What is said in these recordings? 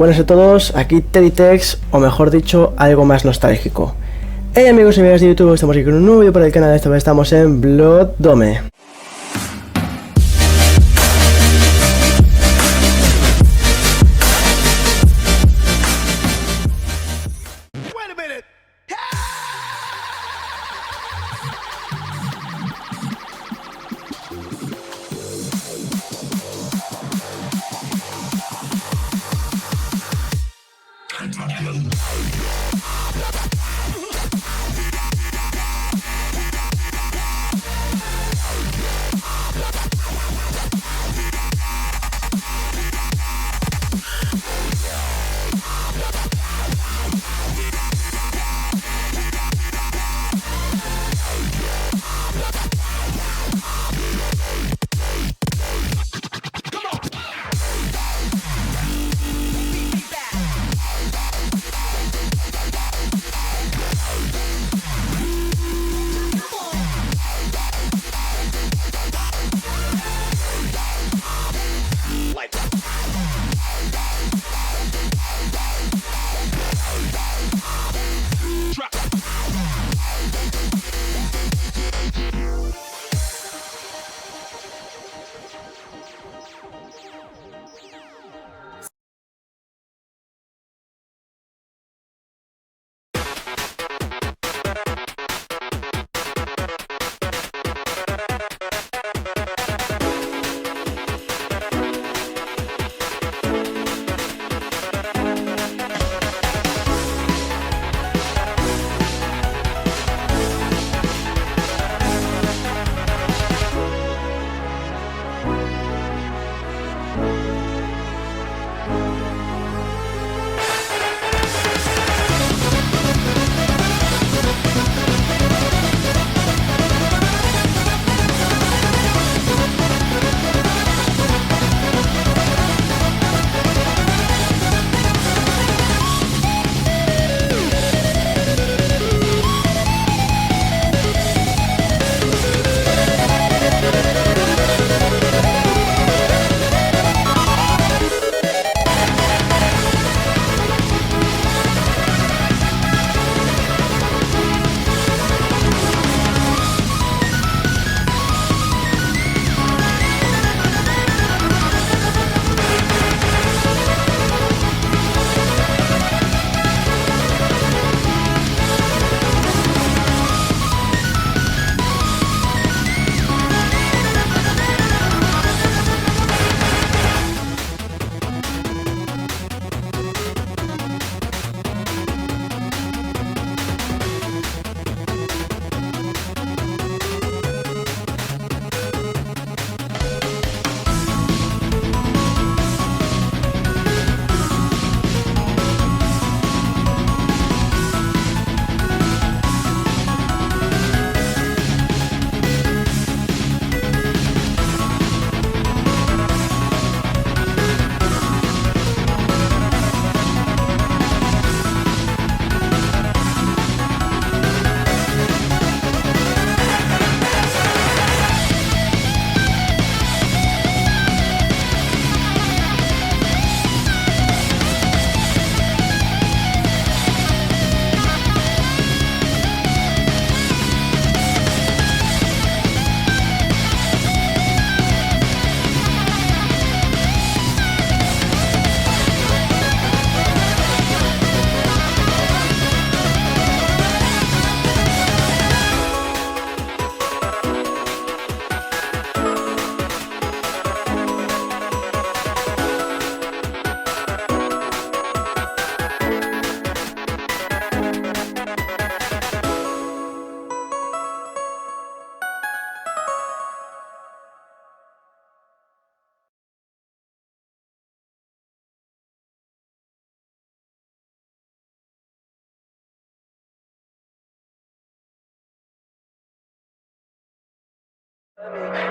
Buenas a todos, aquí Teddytex, o mejor dicho, algo más nostálgico. Hey amigos y amigas de YouTube, estamos aquí con un nuevo vídeo para el canal. Esta vez estamos en Blood Dome.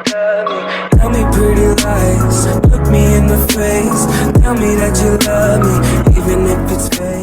Tell me pretty lies, look me in the face. Tell me that you love me, even if it's fake.